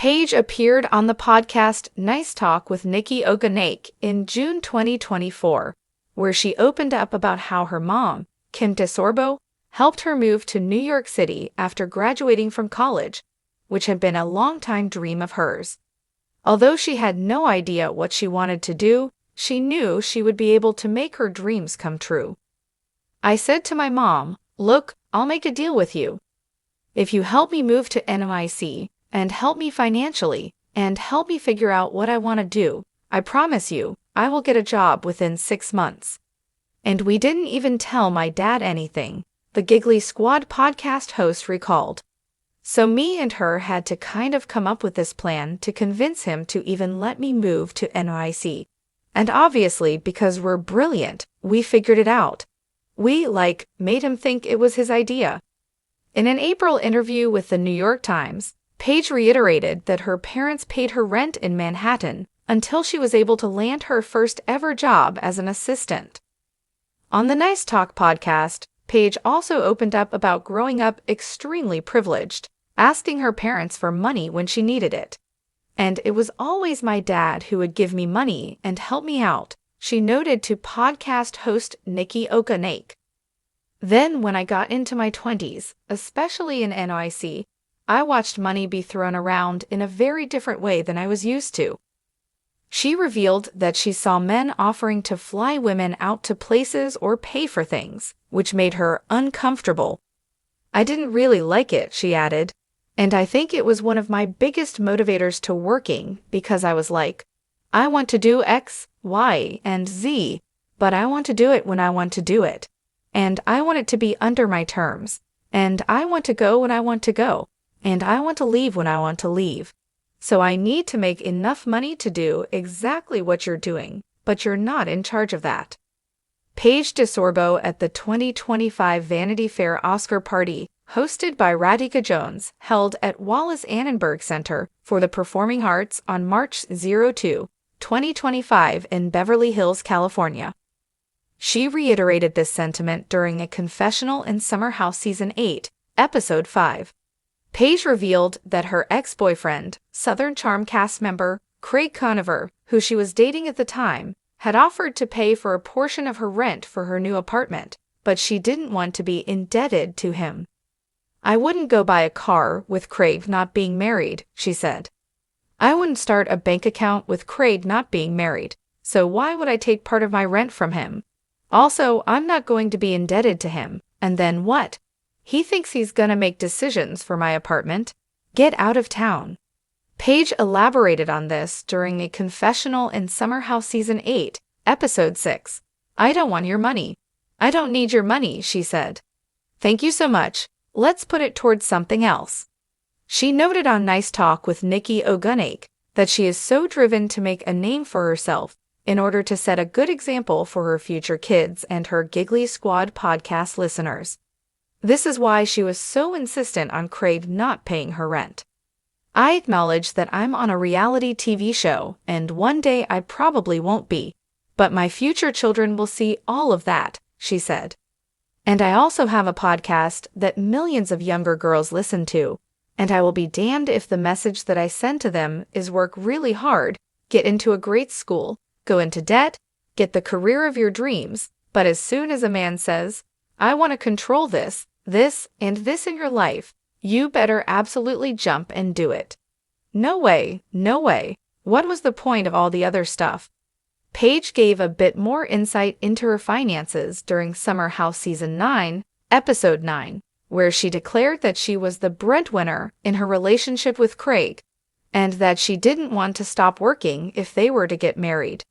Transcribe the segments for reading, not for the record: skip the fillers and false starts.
Paige appeared on the podcast Nice Talk with Nikki Oganake in June 2024, where she opened up about how her mom, Kim DeSorbo, helped her move to New York City after graduating from college, which had been a long-time dream of hers. Although she had no idea what she wanted to do, she knew she would be able to make her dreams come true. "I said to my mom, look, I'll make a deal with you. If you help me move to NYC, and help me financially, and help me figure out what I want to do, I promise you, I will get a job within 6 months. And we didn't even tell my dad anything," the Giggly Squad podcast host recalled. "So me and her had to kind of come up with this plan to convince him to even let me move to NYC. And obviously, because we're brilliant, we figured it out. We, made him think it was his idea." In an April interview with the New York Times, Paige reiterated that her parents paid her rent in Manhattan until she was able to land her first ever job as an assistant. On the Nice Talk podcast, Paige also opened up about growing up extremely privileged, asking her parents for money when she needed it. "And it was always my dad who would give me money and help me out," she noted to podcast host Nikki Oganake. "Then when I got into my 20s, especially in NYC, I watched money be thrown around in a very different way than I was used to." She revealed that she saw men offering to fly women out to places or pay for things, which made her uncomfortable. "I didn't really like it," she added, "and I think it was one of my biggest motivators to working because I was like, I want to do X, Y, and Z, but I want to do it when I want to do it. And I want it to be under my terms. And I want to go when I want to go. And I want to leave when I want to leave. So I need to make enough money to do exactly what you're doing, but you're not in charge of that." Paige DeSorbo at the 2025 Vanity Fair Oscar party, hosted by Radhika Jones, held at Wallace Annenberg Center for the Performing Arts on March 2, 2025 in Beverly Hills, California. She reiterated this sentiment during a confessional in Summer House Season 8, Episode 5. Paige revealed that her ex-boyfriend, Southern Charm cast member Craig Conover, who she was dating at the time, had offered to pay for a portion of her rent for her new apartment, but she didn't want to be indebted to him. "I wouldn't go buy a car with Craig not being married," she said. "I wouldn't start a bank account with Craig not being married, so why would I take part of my rent from him? Also, I'm not going to be indebted to him, and then what? He thinks he's gonna make decisions for my apartment. Get out of town." Paige elaborated on this during a confessional in Summer House Season 8, Episode 6. "I don't want your money. I don't need your money," she said. "Thank you so much. Let's put it towards something else." She noted on Nice Talk with Nikki Oganake that she is so driven to make a name for herself in order to set a good example for her future kids and her Giggly Squad podcast listeners. This is why she was so insistent on Craig not paying her rent. "I acknowledge that I'm on a reality TV show, and one day I probably won't be, but my future children will see all of that," she said. "And I also have a podcast that millions of younger girls listen to, and I will be damned if the message that I send to them is work really hard, get into a great school, go into debt, get the career of your dreams, but as soon as a man says, I want to control this, and this in your life, you better absolutely jump and do it. No way, no way. What was the point of all the other stuff?" Paige gave a bit more insight into her finances during Summer House Season 9, Episode 9, where she declared that she was the breadwinner in her relationship with Craig, and that she didn't want to stop working if they were to get married.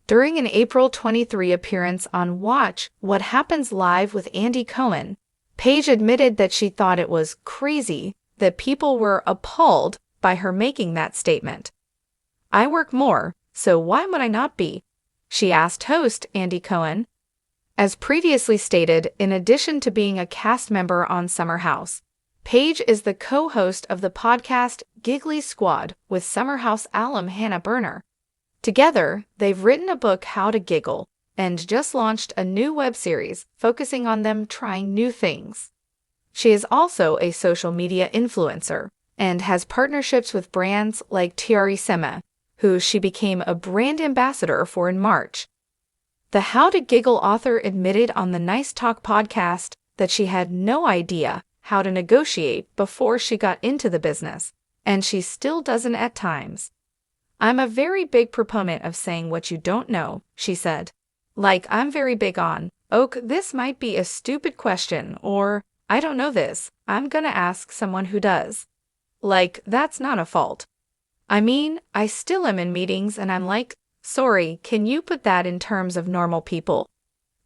During an April 23 appearance on Watch What Happens Live with Andy Cohen, Paige admitted that she thought it was crazy that people were appalled by her making that statement. "I work more, so why would I not be?" she asked host Andy Cohen. As previously stated, in addition to being a cast member on Summer House, Paige is the co-host of the podcast Giggly Squad with Summer House alum Hannah Berner. Together, they've written a book, How to Giggle, and just launched a new web series focusing on them trying new things. She is also a social media influencer, and has partnerships with brands like Sema, who she became a brand ambassador for in March. The How to Giggle author admitted on the Nice Talk podcast that she had no idea how to negotiate before she got into the business, and she still doesn't at times. "I'm a very big proponent of saying what you don't know," she said. "Like, I'm very big on, this might be a stupid question," or "I don't know this, I'm gonna ask someone who does." Like, that's not a fault. I mean, I still am in meetings and I'm like, "Sorry, can you put that in terms of normal people?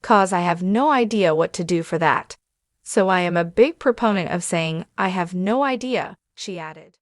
'Cause I have no idea what to do for that." So I am a big proponent of saying, "I have no idea," she added.